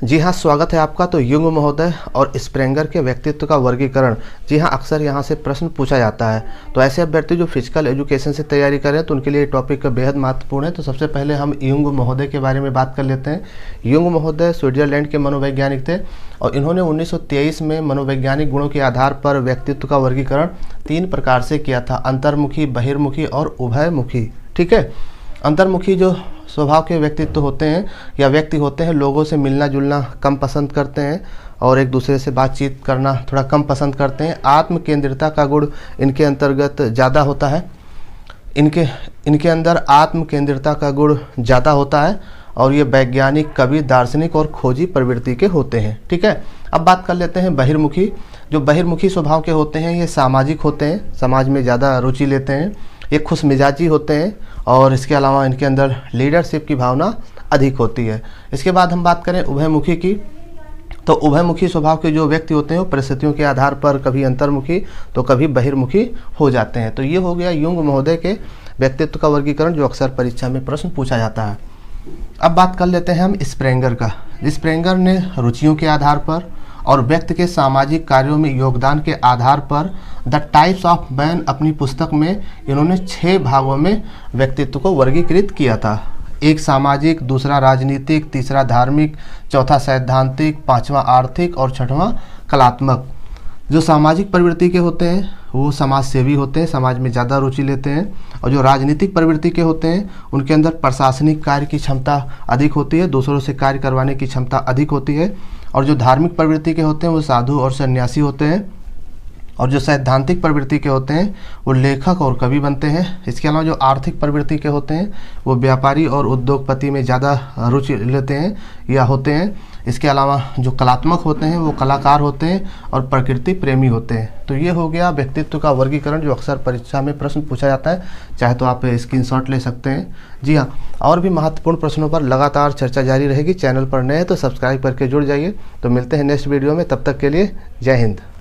जी हाँ, स्वागत है आपका। तो युंग महोदय और स्प्रेंगर के व्यक्तित्व का वर्गीकरण। जी हाँ, अक्सर यहाँ से प्रश्न पूछा जाता है। तो ऐसे अभ्यर्थी जो फिजिकल एजुकेशन से तैयारी करें तो उनके लिए टॉपिक बेहद महत्वपूर्ण है। तो सबसे पहले हम युंग महोदय के बारे में बात कर लेते हैं। युंग महोदय स्विट्जरलैंड के मनोवैज्ञानिक थे और इन्होंने 1923 में मनोवैज्ञानिक गुणों के आधार पर व्यक्तित्व का वर्गीकरण 3 प्रकार से किया था: अंतर्मुखी, बहिर्मुखी और उभयमुखी। ठीक है। अंतर्मुखी जो स्वभाव के व्यक्तित्व होते हैं या व्यक्ति होते हैं, लोगों से मिलना जुलना कम पसंद करते हैं और एक दूसरे से बातचीत करना थोड़ा कम पसंद करते हैं। आत्म केंद्रितता का गुण इनके अंतर्गत ज़्यादा होता है। इनके अंदर आत्म केंद्रितता का गुण ज़्यादा होता है और ये वैज्ञानिक, कवि, दार्शनिक और खोजी प्रवृत्ति के होते हैं। ठीक है। अब बात कर लेते हैं बहिर्मुखी। जो बहिर्मुखी स्वभाव के होते हैं ये सामाजिक होते हैं, समाज में ज़्यादा रुचि लेते हैं, ये खुश मिजाजी होते हैं और इसके अलावा इनके अंदर लीडरशिप की भावना अधिक होती है। इसके बाद हम बात करें उभयमुखी की। तो उभयमुखी स्वभाव के जो व्यक्ति होते हैं वो परिस्थितियों के आधार पर कभी अंतर्मुखी तो कभी बहिर्मुखी हो जाते हैं। तो ये हो गया युंग महोदय के व्यक्तित्व का वर्गीकरण जो अक्सर परीक्षा में प्रश्न पूछा जाता है। अब बात कर लेते हैं हम स्प्रेंगर का। स्प्रेंगर ने रुचियों के आधार पर और व्यक्ति के सामाजिक कार्यों में योगदान के आधार पर द टाइप्स ऑफ मैन अपनी पुस्तक में इन्होंने 6 भागों में व्यक्तित्व को वर्गीकृत किया था। एक सामाजिक, दूसरा राजनीतिक, तीसरा धार्मिक, चौथा सैद्धांतिक, पांचवा आर्थिक और छठवां कलात्मक। जो सामाजिक प्रवृत्ति के होते हैं वो समाज सेवी होते हैं, समाज में ज़्यादा रुचि लेते हैं। और जो राजनीतिक प्रवृत्ति के होते हैं उनके अंदर प्रशासनिक कार्य की क्षमता अधिक होती है, दूसरों से कार्य करवाने की क्षमता अधिक होती है। और जो धार्मिक प्रवृत्ति के होते हैं वो साधु और सन्यासी होते हैं। और जो सैद्धांतिक प्रवृत्ति के होते हैं वो लेखक और कवि बनते हैं। इसके अलावा जो आर्थिक प्रवृत्ति के होते हैं वो व्यापारी और उद्योगपति में ज़्यादा रुचि लेते हैं या होते हैं। इसके अलावा जो कलात्मक होते हैं वो कलाकार होते हैं और प्रकृति प्रेमी होते हैं। तो ये हो गया व्यक्तित्व का वर्गीकरण जो अक्सर परीक्षा में प्रश्न पूछा जाता है। चाहे तो आप स्क्रीनशॉट ले सकते हैं। जी हाँ, और भी महत्वपूर्ण प्रश्नों पर लगातार चर्चा जारी रहेगी। चैनल पर नए हैं तो सब्सक्राइब करके जुड़ जाइए। तो मिलते हैं नेक्स्ट वीडियो में, तब तक के लिए जय हिंद।